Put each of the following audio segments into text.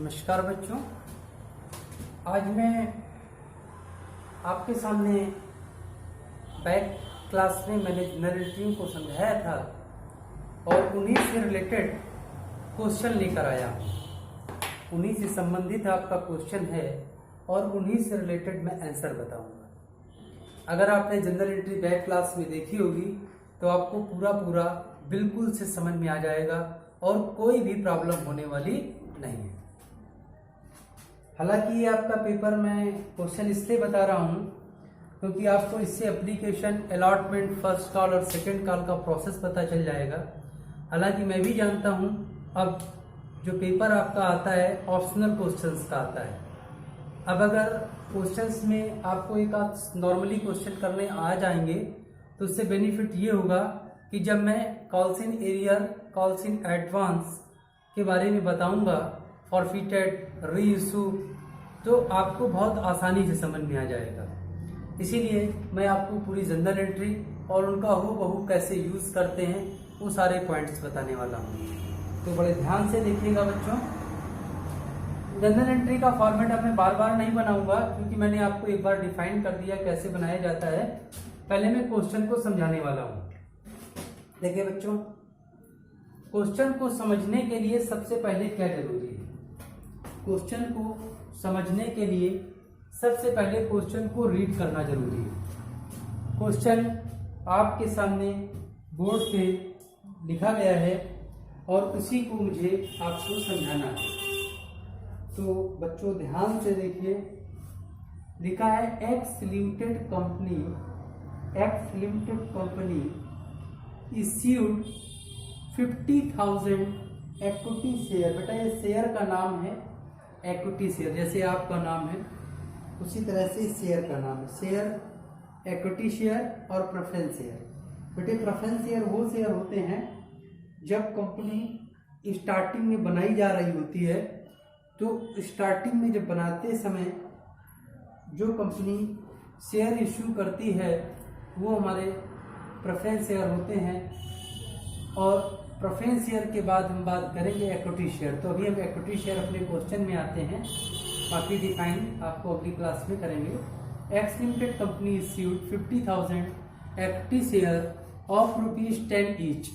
नमस्कार बच्चों, आज मैं आपके सामने बैक क्लास में मैंने जनरल एंट्री को समझाया था और उन्हीं से रिलेटेड क्वेश्चन लेकर आया हूँ। उन्हीं से संबंधित आपका क्वेश्चन है और उन्हीं से रिलेटेड मैं आंसर बताऊंगा। अगर आपने जनरल एंट्री बैक क्लास में देखी होगी तो आपको पूरा बिल्कुल से समझ में आ जाएगा और कोई भी प्रॉब्लम होने वाली नहीं है। हालांकि ये आपका पेपर मैं क्वेश्चन इसलिए बता रहा हूँ क्योंकि आपको इससे एप्लीकेशन, अलॉटमेंट, फर्स्ट कॉल और सेकंड कॉल का प्रोसेस पता चल जाएगा। हालांकि मैं भी जानता हूँ अब जो पेपर आपका आता है ऑप्शनल क्वेश्चंस का आता है। अब अगर क्वेश्चंस में आपको एक आध नॉर्मली क्वेश्चन करने आ जाएंगे तो उससे बेनिफिट ये होगा कि जब मैं calls in arrear, calls in advance के बारे में बताऊंगा, फॉरफिटेड, री इशू, तो आपको बहुत आसानी से समझ में आ जाएगा। इसीलिए मैं आपको पूरी जनरल एंट्री और उनका हूबहू कैसे यूज करते हैं वो सारे पॉइंट्स बताने वाला हूँ। तो बड़े ध्यान से देखिएगा बच्चों। जनरल एंट्री का फॉर्मेट अब मैं बार बार नहीं बनाऊंगा क्योंकि मैंने आपको एक बार डिफाइन कर दिया कैसे बनाया जाता है। पहले मैं क्वेश्चन को समझाने वाला हूँ। देखिए बच्चों, क्वेश्चन को समझने के लिए सबसे पहले क्या जरूरी है? क्वेश्चन को समझने के लिए सबसे पहले क्वेश्चन को रीड करना जरूरी है। क्वेश्चन आपके सामने बोर्ड पे लिखा गया है और उसी को मुझे आपको समझाना है। तो बच्चों ध्यान से देखिए, लिखा है x limited company issued 50,000 equity share. बेटा ये शेयर का नाम है इक्विटी शेयर, जैसे आपका नाम है उसी तरह से शेयर का नाम है। शेयर, इक्विटी शेयर और प्रेफरेंस शेयर। बेटे प्रेफरेंस शेयर वो शेयर होते हैं जब कंपनी स्टार्टिंग में बनाई जा रही होती है, तो स्टार्टिंग में जब बनाते समय जो कंपनी शेयर इश्यू करती है वो हमारे प्रेफरेंस शेयर होते हैं। और प्रेफरेंस शेयर के बाद हम बात करेंगे इक्विटी शेयर। तो अभी हम इक्विटी शेयर अपने क्वेश्चन में आते हैं, बाकी डिफाइन आपको अगली क्लास में करेंगे। X limited company issued 50,000 equity share of ₹10 each.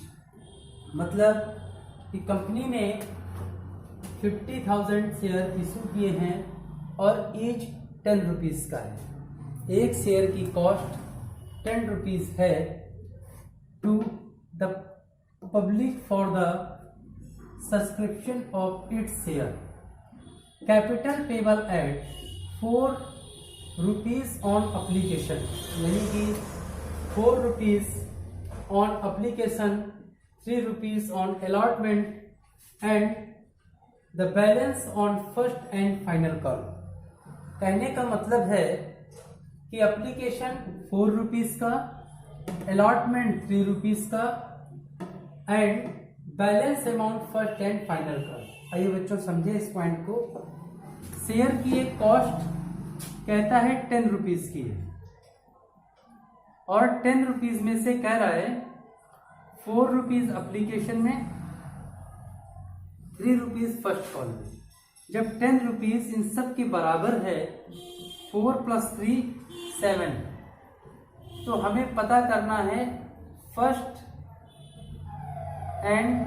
मतलब कि कंपनी ने 50,000 शेयर इशू किए हैं और ईच 10 रुपीज़ का है। एक शेयर की कॉस्ट 10 रुपीज़ है to the public for the subscription of its share. Capital payable at 4 rupees on application, यानी कि 4 rupees on application, 3 rupees on allotment and the balance on first and final call। कहने का मतलब है कि application 4 rupees का, allotment 3 rupees का and balance amount first and final का। आइए बच्चों समझे इस पॉइंट को। शेयर की एक कॉस्ट कहता है 10 रुपीज की है और 10 रुपीज में से कह रहा है 4 रुपीज एप्लीकेशन में, 3 रुपीज फर्स्ट कॉल में। जब 10 रुपीज इन सब के बराबर है, 4 + 3 7, तो हमें पता करना है फर्स्ट एंड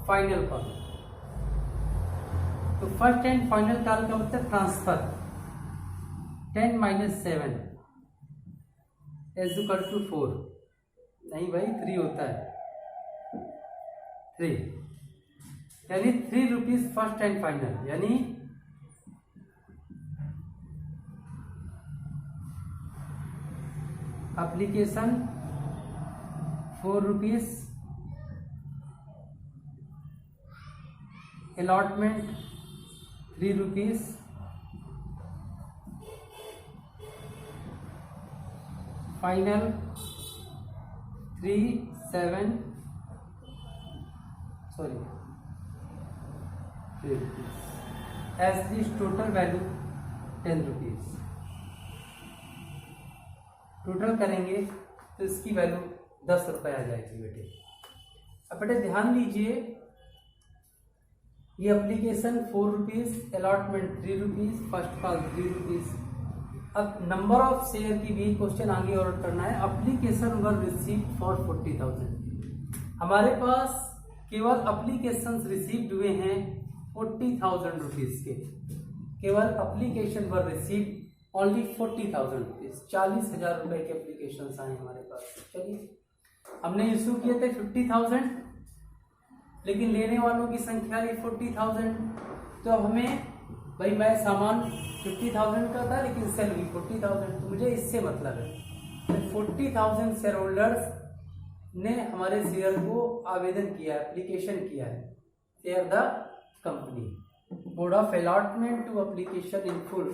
फाइनल कॉल। तो फर्स्ट एंड फाइनल कॉल का मतलब ट्रांसफर। 10 - 7 = 4। नहीं भाई 3 होता है, 3, यानी 3 रुपीज फर्स्ट एंड फाइनल। यानी application 4 rupees, allotment 3 rupees, final 3 7 3 rupees. As this total value 10 rupees. Total करेंगे तो इसकी वैल्यू 10 रुपये आ जाएगी बेटे। अब बेटे ध्यान दीजिए, ये application 4 rupees, allotment 3 rupees, first call 3 rupees. अब नंबर ऑफ शेयर की भी क्वेश्चन आगे और करना है। Application were received for 40,000। हमारे पास केवल एप्लीकेशन रिसीव्ड हुए हैं 40,000 रुपीज़ के। केवल एप्लीकेशन वर रिसीव्ड ओनली 40,000 रुपीज़। 40,000 रुपए के एप्लीकेशन आए हमारे पास। चलिए, हमने इशू किए थे 50,000, लेकिन लेने वालों की संख्या भी 40,000। तो अब हमें भाई, मैं सामान 50,000 का था लेकिन सेल भी 40,000, तो मुझे इससे मतलब है 40,000 शेयर होल्डर्स ने हमारे शेयर को आवेदन किया है, एप्लीकेशन किया है। Share the company mode of allotment to application in full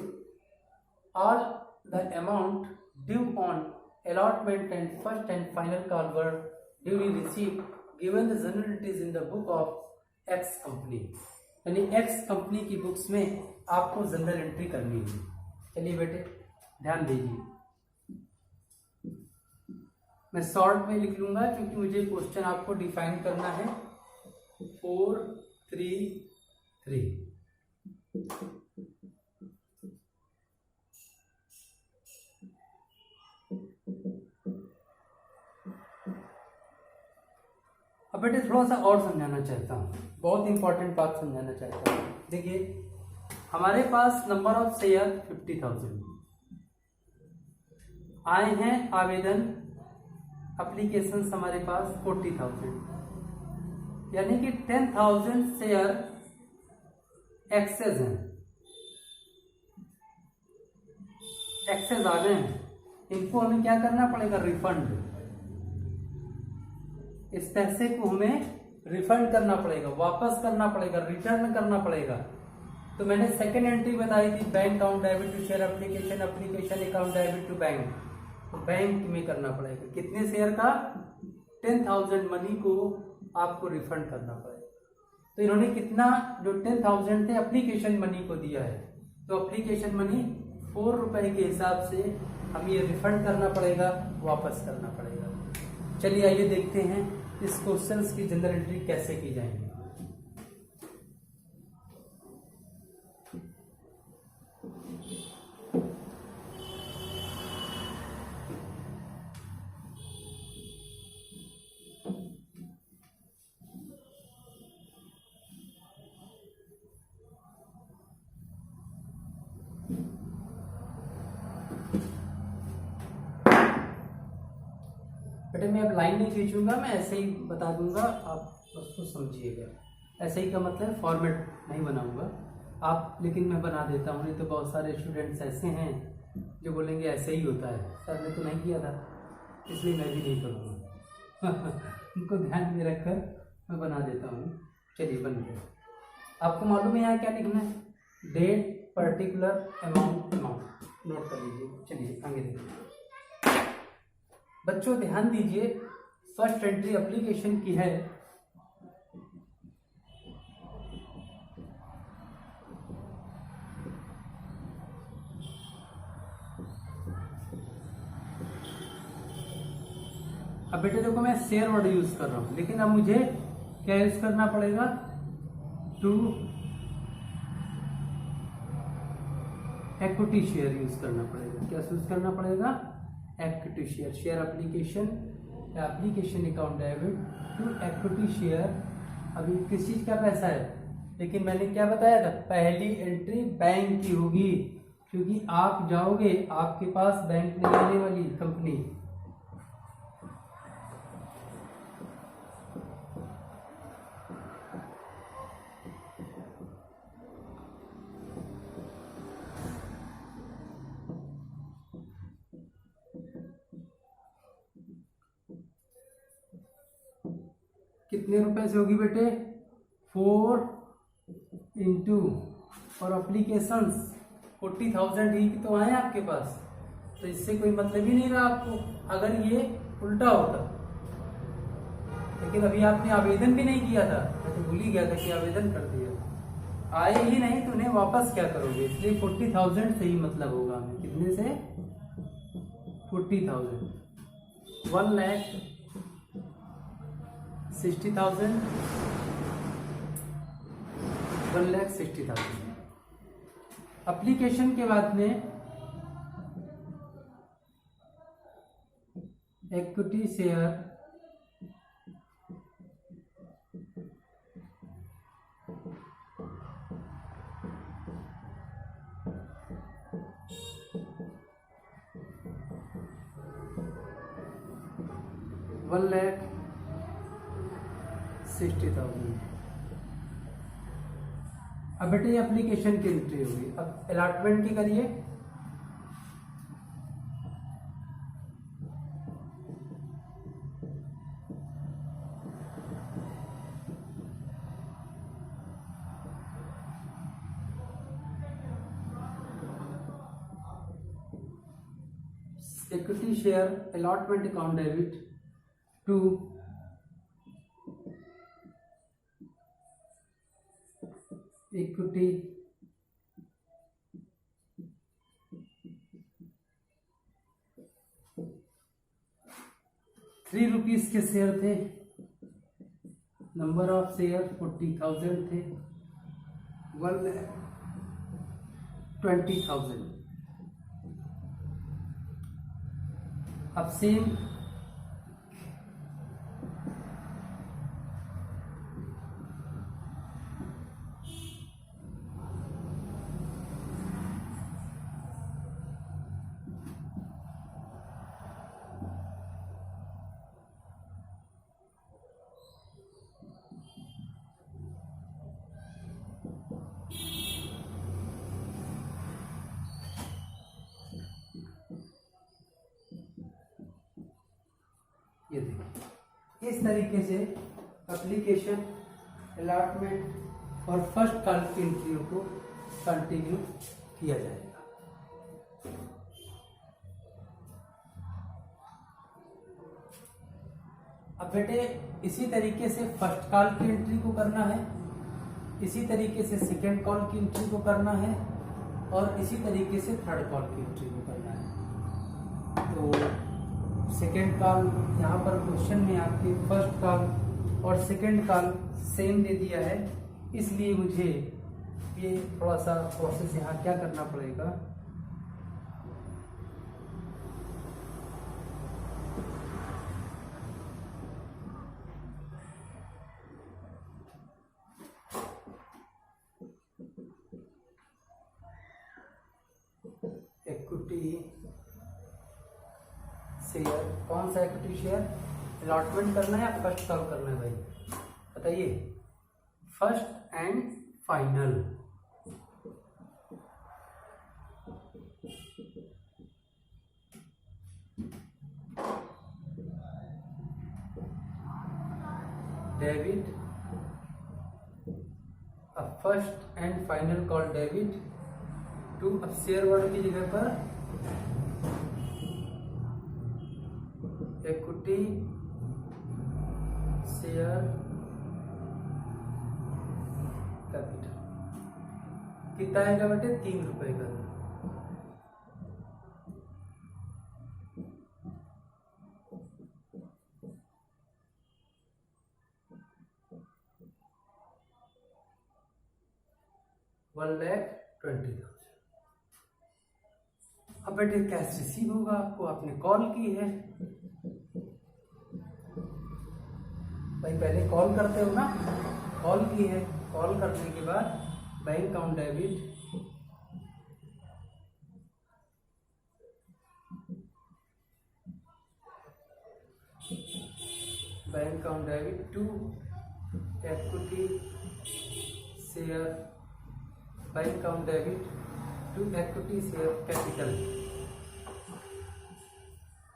all the amount due on allotment and first and final call were duly received given the generalities in the book of X company। यानी X company की books में आपको general entry करनी है। चलिए बेटे, ध्यान दीजिए, मैं शॉर्ट में लिख लूंगा क्योंकि मुझे क्वेश्चन आपको डिफाइन करना है। 4, 3, 3। अब बेटे थोड़ा सा और समझाना चाहता हूँ, बहुत इंपॉर्टेंट बात समझाना चाहता हूँ। देखिए, हमारे पास नंबर ऑफ शेयर 50,000 आए हैं, आवेदन एप्लीकेशंस हमारे पास 40,000, यानी कि 10,000 शेयर एक्सेस हैं, एक्सेस आ गए हैं। इनको हमें क्या करना पड़ेगा? रिफंड। इस पैसे को हमें रिफंड करना पड़ेगा, वापस करना पड़ेगा, रिटर्न करना पड़ेगा। तो मैंने सेकेंड एंट्री बताई थी, bank account debit to share application, application account debit to bank. तो बैंक में करना पड़ेगा। कितने शेयर का? 10,000 मनी को आपको रिफंड करना पड़ेगा। तो इन्होंने कितना, जो 10,000 थे, एप्लीकेशन मनी को दिया है। तो एप्लीकेशन मनी 4 रुपए के हिसाब से हमें ये रिफंड करना पड़ेगा, वापस करना पड़ेगा। चलिए आइए देखते हैं इस क्वेश्चंस की जनरल एंट्री कैसे की जाएगी। बेटे, मैं अब लाइन नहीं खींचूंगा, मैं ऐसे ही बता दूंगा, आप उसको समझिएगा। ऐसे ही का मतलब फॉर्मेट नहीं बनाऊंगा आप, लेकिन मैं बना देता हूँ। नहीं तो बहुत सारे स्टूडेंट्स ऐसे हैं जो बोलेंगे ऐसे ही होता है, सर ने तो नहीं किया था, इसलिए मैं भी नहीं करूँगा। उनको ध्यान में रखकर मैं बना देता हूँ। चलिए, बन गया। आपको मालूम है यहाँ क्या लिखना है? Date, particular, amount. नोट कर लीजिए। चलिए आगे देखिए बच्चों, ध्यान दीजिए। फर्स्ट एंट्री एप्लीकेशन की है। अब बेटे देखो, मैं शेयर वर्ड यूज कर रहा हूं, लेकिन अब मुझे क्या यूज करना पड़ेगा? टू इक्विटी शेयर यूज करना पड़ेगा। क्या यूज करना पड़ेगा? Equity share. Share application, application account debit to equity share. अभी किस चीज का पैसा है? लेकिन मैंने क्या बताया था? पहली एंट्री बैंक की होगी, क्योंकि आप जाओगे, आपके पास बैंक में आने वाली कंपनी। कितने रुपए से होगी बेटे? 4 इंटू, और एप्लीकेशंस 40,000 ही तो आए आपके पास, तो इससे कोई मतलब ही नहीं रहा आपको अगर ये उल्टा होता। लेकिन अभी आपने आवेदन भी नहीं किया था, मैं तो भूल ही गया था कि आवेदन कर दिया। आए ही नहीं तो उन्हें वापस क्या करोगे? इसलिए 40,000 से ही मतलब होगा हमें। कितने से? 40,000। 1,60,000 1,60,000। एप्लीकेशन के बाद में इक्विटी शेयर $1,60,000। अब बेटे ये एप्लीकेशन की एंट्री होगी। अब अलॉटमेंट की करिए। Equity share allotment account debit to equity ₹3 के शेयर थे, नंबर ऑफ शेयर 40,000 थे, 1,20,000। अब सेम ये देखिए इस तरीके से एप्लीकेशन अलॉटमेंट और फर्स्ट कॉल की एंट्रियों को कंटिन्यू किया जाएगा। अब बेटे इसी तरीके से फर्स्ट कॉल की एंट्री को करना है, इसी तरीके से सेकेंड कॉल की एंट्री को करना है और इसी तरीके से थर्ड कॉल की एंट्री को करना है। तो सेकेंड कॉल यहाँ पर क्वेश्चन में आपके फर्स्ट कॉल और सेकेंड कॉल सेम दे दिया है, इसलिए मुझे ये थोड़ा सा प्रोसेस यहाँ क्या करना पड़ेगा। इक्विटी शेयर, कौन सा इक्विटी शेयर अलॉटमेंट करना है या फर्स्ट कॉल करना है भाई बताइए? First and final. डेबिट, अब first and final call debit to, अब शेयर वर्ड की जगह पर इक्विटी शेयर कैपिटल। कितना आएगा बेटे? ₹3 का। $1,20,000। अब बेटे कैश रिसीव होगा, आपको आपने कॉल की है भाई, पहले कॉल करते हो ना, कॉल की है, कॉल करने के बाद bank account debit to equity share, bank account debit to equity share capital.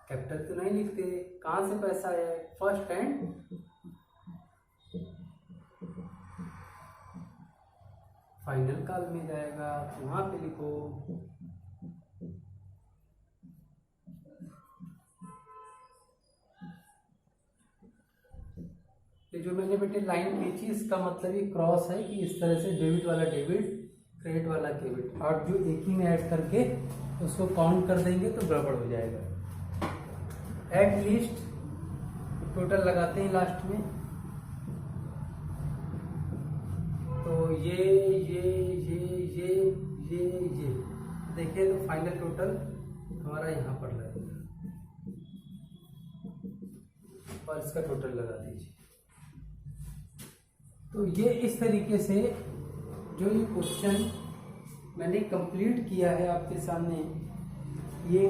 Capital तो नहीं लिखते, कहाँ से पैसा आया है? फर्स्ट एंड फाइनल कॉल में जाएगा, वहां पे लिखो ये जो मैंने बेटे लाइन खींची, इसका मतलब ये क्रॉस है कि इस तरह से डेबिट वाला डेबिट, क्रेडिट वाला क्रेडिट, और जो एक ही में ऐड करके उसको काउंट कर देंगे तो गड़बड़ हो जाएगा। एट लीस्ट टोटल लगाते हैं लास्ट में, तो तो ये देखिए, तो फाइनल टोटल हमारा यहाँ पर लगेगा और इसका टोटल लगा दीजिए। तो ये इस तरीके से जो ये क्वेश्चन मैंने कंप्लीट किया है आपके सामने, ये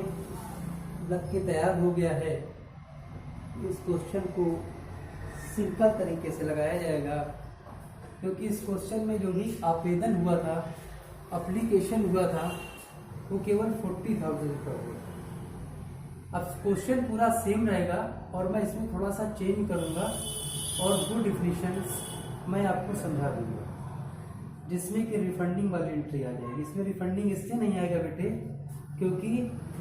लग के तैयार हो गया है। इस क्वेश्चन को सिंपल तरीके से लगाया जाएगा, क्योंकि इस क्वेश्चन में जो भी आवेदन हुआ था, एप्लीकेशन हुआ था, वो केवल 40,000 का हुआ। अब क्वेश्चन पूरा सेम रहेगा और मैं इसमें थोड़ा सा चेंज करूँगा और वो डिफिनीशंस मैं आपको समझा दूँगा, जिसमें कि रिफंडिंग वाली एंट्री आ जाएगी। इसमें रिफंडिंग इससे नहीं आएगा बेटे, क्योंकि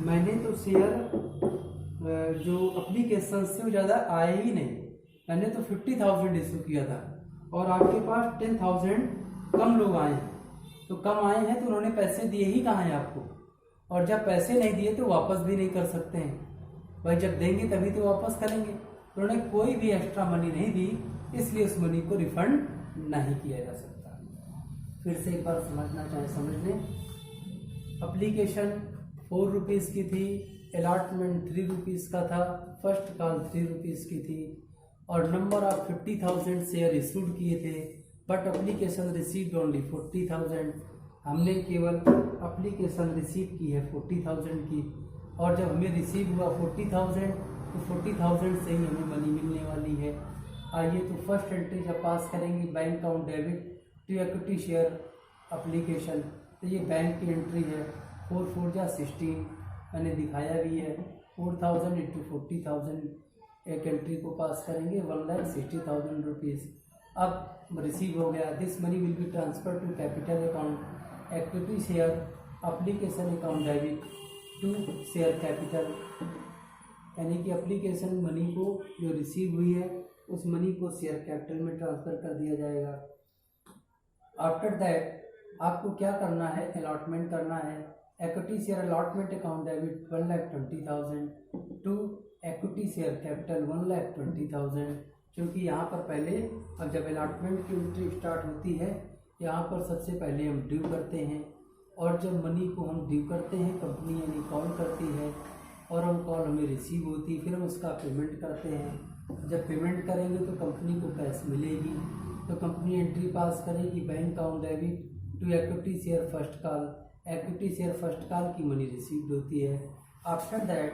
मैंने तो शेयर जो एप्लीकेशन से वो ज़्यादा आए ही नहीं। मैंने तो 50,000 इशू किया था और आपके पास 10,000 कम लोग आए हैं। तो कम आए हैं तो उन्होंने पैसे दिए ही कहाँ हैं आपको, और जब पैसे नहीं दिए तो वापस भी नहीं कर सकते हैं भाई। जब देंगे तभी तो वापस करेंगे। उन्होंने कोई भी एक्स्ट्रा मनी नहीं दी, इसलिए उस मनी को रिफंड नहीं किया जा सकता। फिर से एक बार समझना चाहे समझ लें। एप्लीकेशन 4 रुपीज़ की थी, अलॉटमेंट 3 रुपीज़ का था, फर्स्ट कॉल 3 रुपीज़ की थी और नंबर ऑफ 50,000 शेयर इशूड किए थे, बट एप्लीकेशन रिसीव्ड ओनली 40,000। हमने केवल एप्लीकेशन रिसीव की है 40,000 की, और जब हमें रिसीव हुआ 40,000 तो 40,000 से ही हमें मनी मिलने वाली है। आइए तो फर्स्ट एंट्री जब पास करेंगे, bank account debit to equity share application, तो ये बैंक की एंट्री है। 4 4 जा 16 मैंने दिखाया भी है। 4,000 इंटू 40,000 एक एंट्री को पास करेंगे, 1,60,000 रुपीज़। अब रिसीव हो गया। This money will be transfer to capital account equity share application account debit to share capital, यानी कि एप्लीकेशन मनी को जो रिसीव हुई है उस मनी को शेयर कैपिटल में ट्रांसफ़र कर दिया जाएगा। आफ्टर दैट आपको क्या करना है, अलॉटमेंट करना है। Equity share allotment account debit 1,20,000 to equity share capital 1,20,000, क्योंकि यहाँ पर पहले अब जब अलॉटमेंट की एंट्री स्टार्ट होती है, यहाँ पर सबसे पहले हम ड्यू करते हैं, और जब मनी को हम ड्यू करते हैं, कंपनी यानी कॉल करती है और हम कॉल हमें रिसीव होती है, फिर हम उसका पेमेंट करते हैं। जब पेमेंट करेंगे तो कंपनी को कैश मिलेगी, तो कंपनी एंट्री पास करेगी bank account debit to equity share first call. Equity share first call की मनी रिसीव्ड होती है। आफ्टर दैट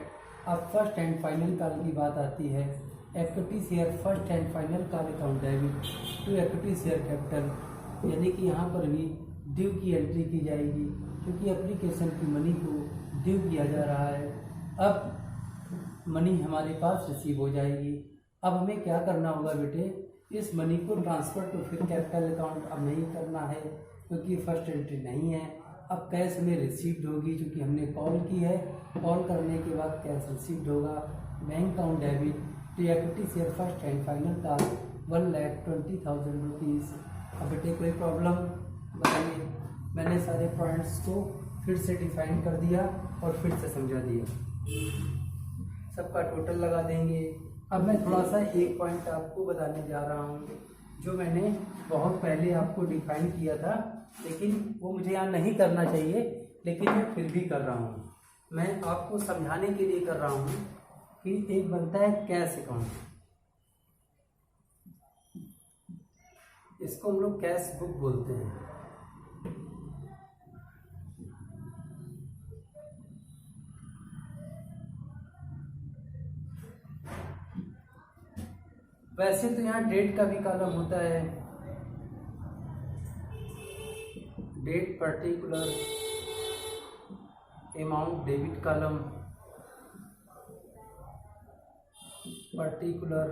अब फर्स्ट एंड फाइनल कॉल की बात आती है। Equity share first and final call account debit to equity share capital, यानी कि यहाँ पर भी ड्यू की एंट्री की जाएगी, क्योंकि एप्लीकेशन की मनी को ड्यू किया जा रहा है। अब मनी हमारे पास रिसीव हो जाएगी। अब हमें क्या करना होगा बेटे, इस मनी को ट्रांसफ़र टू फिर कैपिटल अकाउंट अब नहीं करना है, क्योंकि फर्स्ट एंट्री नहीं है। अब कैश में रिसीव्ड होगी, क्योंकि हमने कॉल की है, कॉल करने के बाद कैश रिसीव्ड होगा। Bank account debit to equity share first and final call 1,20,000 rupees. अब बेटे कोई प्रॉब्लम बताइए। मैंने सारे पॉइंट्स को फिर से डिफाइन कर दिया और फिर से समझा दिया। सबका टोटल लगा देंगे। अब मैं थोड़ा सा एक पॉइंट आपको बताने जा रहा हूँ, जो मैंने बहुत पहले आपको डिफाइन किया था, लेकिन वो मुझे यहाँ नहीं करना चाहिए, लेकिन मैं फिर भी कर रहा हूँ। मैं आपको समझाने के लिए कर रहा हूँ कि एक बनता है कैश अकाउंट, इसको हम लोग कैश बुक बोलते हैं। वैसे तो यहाँ डेट का भी कॉलम होता है, date particular amount debit column, particular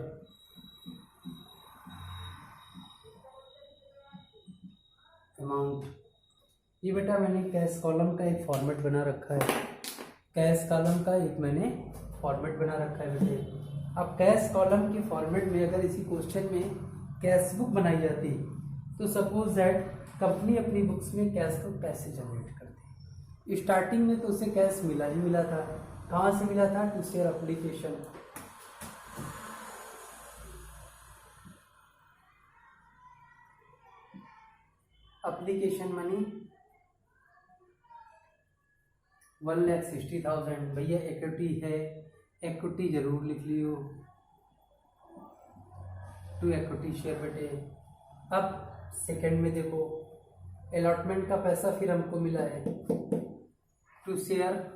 amount. ये बेटा मैंने कैश कॉलम का एक फॉर्मेट बना रखा है, कैश कॉलम का एक मैंने फॉर्मेट बना रखा है बेटे। अब कैश कॉलम के फॉर्मेट में अगर इसी क्वेश्चन में कैश बुक बनाई जाती, तो सपोज दैट कंपनी अपनी बुक्स में कैश को कैसे जनरेट करती। स्टार्टिंग में तो उसे कैश मिला ही मिला था। कहाँ से मिला था? To share application. Application money 1,60,000। भैया इक्विटी है, इक्विटी जरूर लिख लियो, टू इक्विटी शेयर बेटे। अब सेकंड में देखो, अलॉटमेंट का पैसा फिर हमको मिला है टू शेयर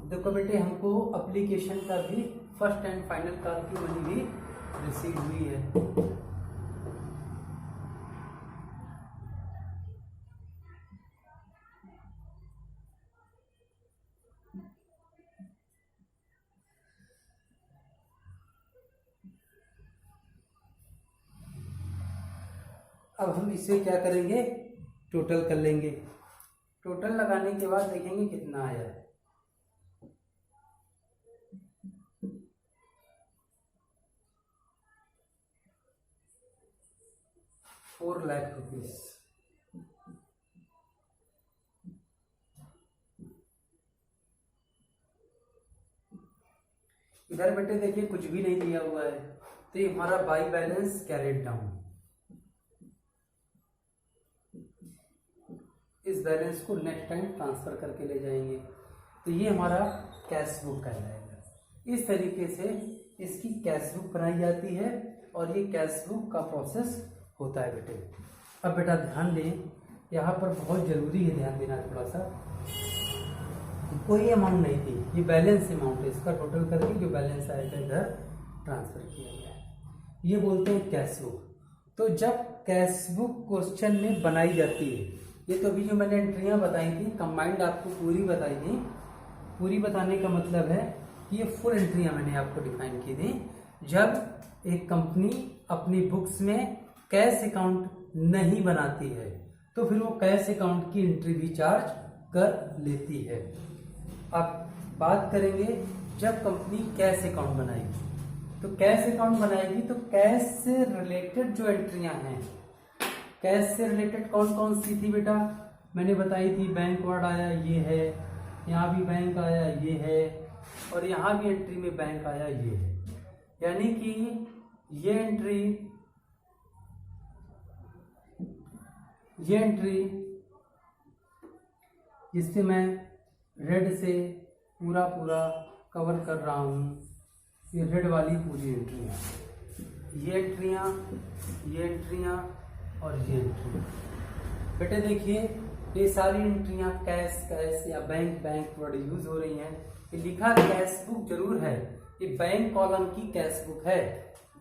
देखो बेटे, हमको एप्लीकेशन का भी फर्स्ट एंड फाइनल कॉल की मनी भी रिसीव हुई है। अब हम इसे क्या करेंगे, टोटल कर लेंगे। टोटल लगाने के बाद देखेंगे कितना आया है। 4 लाख रुपीस। इधर बेटे देखिए कुछ भी नहीं दिया हुआ है, तो ये हमारा बाई बैलेंस कैरेड डाउन। इस बैलेंस को नेक्स्ट टाइम ट्रांसफर करके ले जाएंगे, तो ये हमारा कैश बुक कहलाएगा। इस तरीके से इसकी कैश बुक बनाई जाती है और ये कैश बुक का प्रोसेस होता है बेटे। अब बेटा ध्यान दें, यहाँ पर बहुत जरूरी है ध्यान देना थोड़ा सा। कोई अमाउंट नहीं थी, ये बैलेंस अमाउंट है, इसका टोटल करके जो बैलेंस आएगा इधर ट्रांसफर किया गया है, ये बोलते हैं कैश बुक। तो जब कैश बुक क्वेश्चन में बनाई जाती है, ये तो अभी जो मैंने एंट्रियां बताई थी कंबाइंड आपको पूरी बताई थी। पूरी बताने का मतलब है कि ये फुल एंट्रियां मैंने आपको डिफाइन की थी। जब एक कंपनी अपनी बुक्स में कैश अकाउंट नहीं बनाती है तो फिर वो कैश अकाउंट की एंट्री भी चार्ज कर लेती है। अब बात करेंगे जब कंपनी कैश अकाउंट बनाएगी, तो कैश अकाउंट बनाएगी तो कैश से रिलेटेड जो एंट्रियां हैं, कैश से रिलेटेड कौन कौन सी थी बेटा, मैंने बताई थी। बैंक वर्ड आया ये है, यहाँ भी बैंक आया ये है, और यहाँ भी एंट्री में बैंक आया ये है। यानी कि ये एंट्री जिससे मैं रेड से पूरा कवर कर रहा हूँ, ये रेड वाली पूरी एंट्रियाँ, ये एंट्रियाँ और ये एंट्री। बेटे देखिए ये सारी एंट्रियाँ कैश या बैंक वर्ड यूज हो रही हैं। ये लिखा कैश बुक जरूर है, ये बैंक कॉलम की कैश बुक है,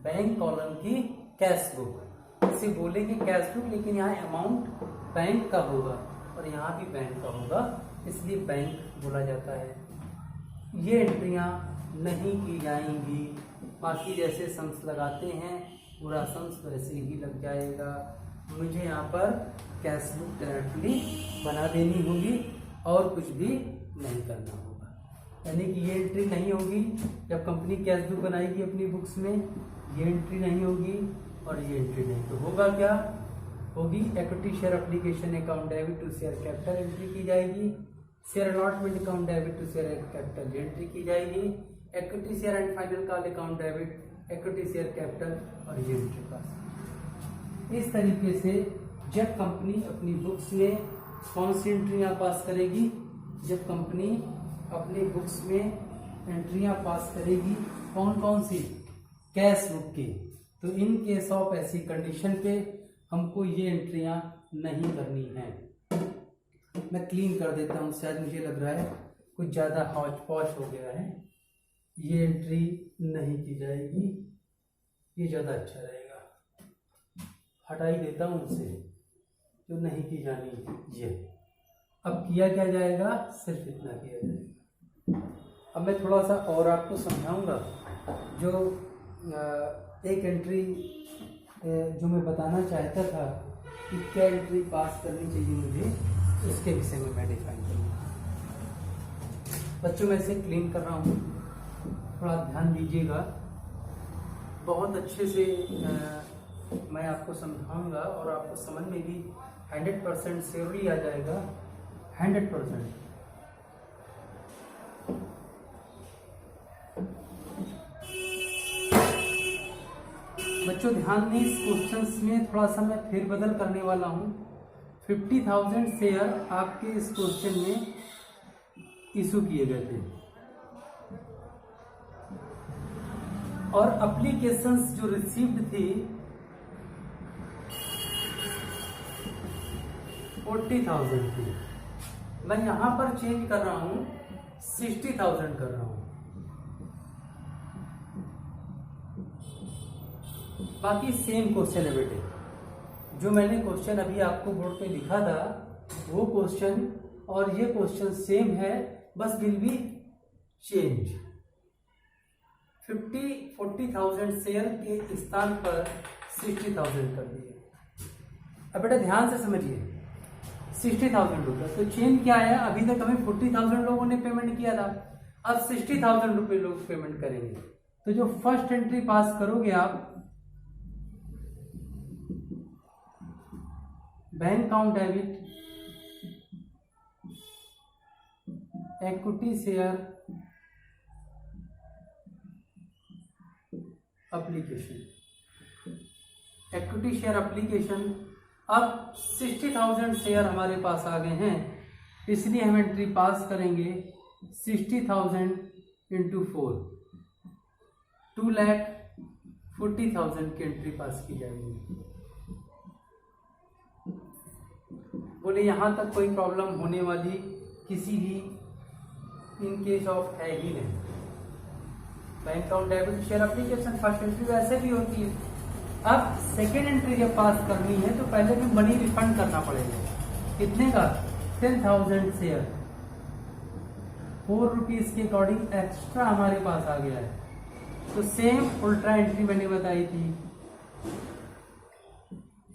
बैंक कॉलम की कैश बुक, इसे बोलेंगे कैश बुक, लेकिन यहाँ अमाउंट बैंक का होगा और यहाँ भी बैंक का होगा, इसलिए बैंक बोला जाता है। ये एंट्रियाँ नहीं की जाएंगी, बाकी जैसे सम्स लगाते हैं पूरा सम्स वैसे ही लग जाएगा। मुझे यहाँ पर कैश बुक डायरेक्टली बना देनी होगी और कुछ भी नहीं करना होगा। यानी कि ये एंट्री नहीं होगी जब कंपनी कैश बुक बनाएगी अपनी बुक्स में, ये एंट्री नहीं होगी और ये एंट्री नहीं। तो होगा क्या, होगी equity share application account debit to share capital entry की जाएगी, share allotment account debit to share capital entry की जाएगी, equity share and final call account debit equity share capital और ये एंट्री पास। इस तरीके से जब कंपनी अपनी बुक्स में कौन सी एंट्रियां पास करेगी, जब कंपनी अपनी बुक्स में एंट्रियां पास करेगी कौन कौन सी, कैश बुक की, तो इन केस ऑफ ऐसी कंडीशन पे हमको ये एंट्रियां नहीं करनी है। मैं क्लीन कर देता हूँ, शायद मुझे लग रहा है कुछ ज़्यादा हौच पौच हो गया है। ये एंट्री नहीं की जाएगी, ये ज़्यादा अच्छा रहेगा, हटा ही देता हूँ उसे जो नहीं की जानी ये। अब किया क्या जाएगा, सिर्फ इतना किया जाएगा। अब मैं थोड़ा सा और आपको समझाऊंगा, जो एक एंट्री जो मैं बताना चाहता था कि क्या एंट्री पास करनी चाहिए मुझे, उसके विषय में मैं डिफाइन करूँगा। बच्चों मैं इसे क्लीन कर रहा हूँ, थोड़ा ध्यान दीजिएगा, बहुत अच्छे से मैं आपको समझाऊंगा और आपको समझ में भी 100% श्योरली आ जाएगा, 100%। बच्चों ध्यान दें, इस क्वेश्चंस में थोड़ा सा मैं फेरबदल करने वाला हूँ। 50,000 शेयर आपके इस क्वेश्चन में इशू किए गए थे और एप्लीकेशंस जो रिसीव्ड थी 40,000 थी। मैं यहां पर चेंज कर रहा हूं 60,000 कर रहा हूं। बाकी सेम क्वेश्चन है बेटे, जो मैंने क्वेश्चन अभी आपको बोर्ड पे लिखा था वो क्वेश्चन और ये क्वेश्चन सेम है, बस विल बी चेंज। 40,000 शेयर के स्थान पर 60,000 कर दिए। अब बेटा ध्यान से समझिए, 60,000 रुपये तो चेंज क्या है, अभी तक हमें 40,000 लोगों ने पेमेंट किया था, अब 60,000 रुपये लोग पेमेंट करेंगे। तो जो फर्स्ट एंट्री पास करोगे आप, bank account debit equity share application, equity share application. अब 60,000 शेयर हमारे पास आ गए हैं, इसलिए हम एंट्री पास करेंगे 60,000 इंटू 4, 2,40,000 की एंट्री पास की जाएगी। बोले यहाँ तक कोई प्रॉब्लम होने वाली किसी भी इन केस ऑफ है ही नहीं। Bank account debit share application first entry वैसे भी होती है। अब सेकेंड एंट्री जब पास करनी है तो पहले भी मनी रिफंड करना पड़ेगा। कितने का? 10,000 शेयर, 4 रुपीज के अकॉर्डिंग एक्स्ट्रा हमारे पास आ गया है। तो सेम उल्टा एंट्री मैंने बताई थी,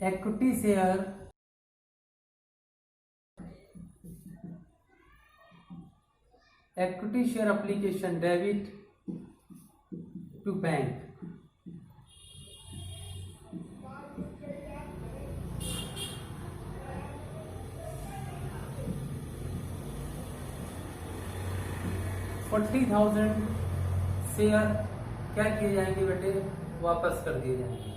equity share application debit to bank, $40,000 share क्या किए जाएंगे बेटे? वापस कर दिए जाएंगे।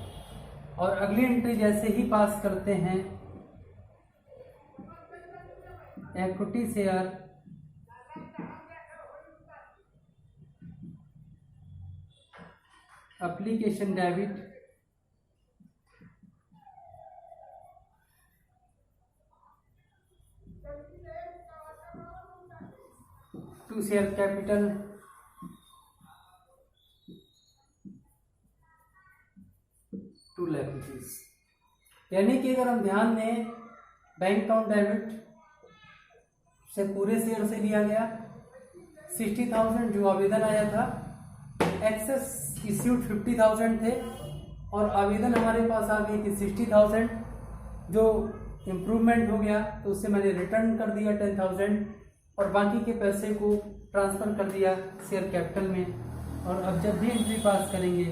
और अगली एंट्री जैसे ही पास करते हैं, equity share application debit to share capital ₹2,00,000। यानी कि अगर हम ध्यान दें, बैंक अकाउंट डेबिट से पूरे शेयर से लिया गया 60,000 जो आवेदन आया था, एक्सेस इश्यूड 50,000 थे और आवेदन हमारे पास आ गई थी 60,000, जो इम्प्रूवमेंट हो गया तो उससे मैंने रिटर्न कर दिया 10,000 और बाकी के पैसे को ट्रांसफर कर दिया शेयर कैपिटल में। और अब जब भी एंट्री पास करेंगे,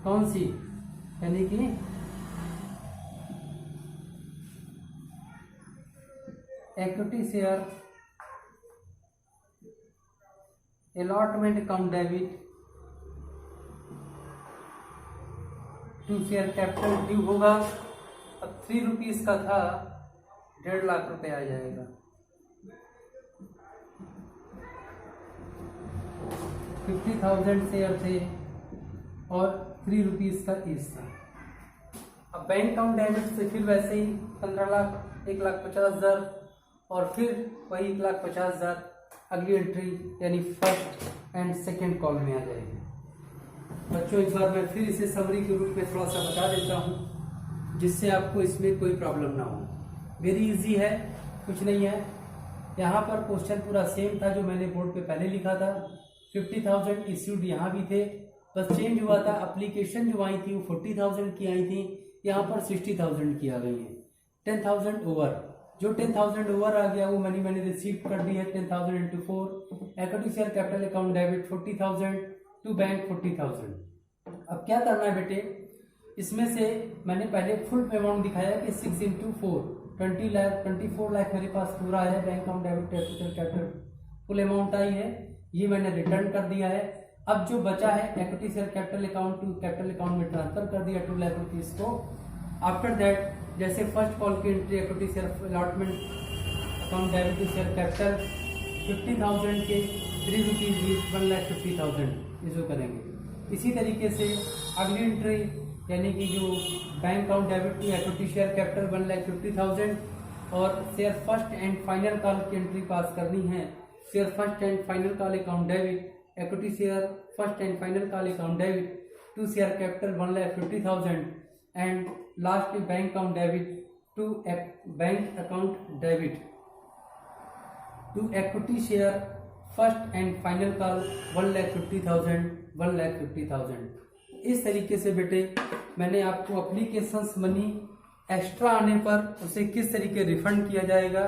कौन सी, यानी कि equity share allotment account debit to share capital due होगा। अब 3 रुपीज का था, 1.5 लाख रुपए आ जाएगा। 50,000 शेयर थे और 3 रुपीज का ईज था। अब बैंक अकाउंट डेबिट से फिर वैसे ही 15 लाख, 1,50,000 और फिर वही 1,50,000 अगली एंट्री यानी फर्स्ट एंड सेकेंड कॉल में आ जाएगी। बच्चों एक बार मैं फिर इसे समरी के रूप में थोड़ा सा बता देता हूँ, जिससे आपको इसमें कोई प्रॉब्लम ना हो। वेरी इजी है, कुछ नहीं है। यहाँ पर क्वेश्चन पूरा सेम था जो मैंने बोर्ड पे पहले लिखा था। 50,000 इश्यूड यहाँ भी थे, बस चेंज हुआ था। एप्लीकेशन जो आई थी वो 40,000 की आई थी, यहाँ पर 60,000 की आ गई है। 10,000 ओवर, जो 10,000 ओवर आ गया वो मनी मैंने रिसीव कर दी है। 10,000 into 4, equity share capital account debit 40,000 to bank 40,000। अब क्या करना है बेटे, इसमें से मैंने पहले फुल अमाउंट दिखाया कि 6 इंटू 4 20 लाख, 24 लाख मेरे पास पूरा है। Bank account debit capital full amount आई है, ये मैंने रिटर्न कर दिया है। अब जो बचा है equity share capital account to capital account में ट्रांसफर कर दिया 2 लाख रुपीज को। आफ्टर दैट जैसे फर्स्ट कॉल की entry equity share allotment account debit to share capital 50,000 के 3 रुपीज 1,50,000 इशू करेंगे। इसी तरीके से अगली एंट्री यानी कि जो bank account debit to equity share capital 1,50,000 और share first and final call की एंट्री पास करनी है। Share first and final call account debit equity share first and final call account debit to share capital 1,50,000 and last bank account debit to bank account debit to equity share first and final call 1,50,000। इस तरीके से बेटे मैंने आपको applications money extra आने पर उसे किस तरीके रिफंड किया जाएगा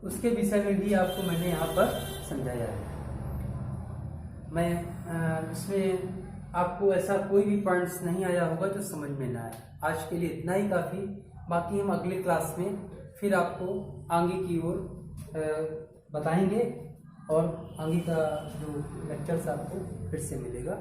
उसके विषय में भी आपको मैंने यहाँ पर समझाया है। मैं इसमें आपको ऐसा कोई भी पॉइंट्स नहीं आया होगा जो समझ में ना आए। आज के लिए इतना ही काफ़ी, बाकी हम अगले क्लास में फिर आपको आगे की ओर बताएंगे और आगे का जो लेक्चर्स आपको फिर से मिलेगा।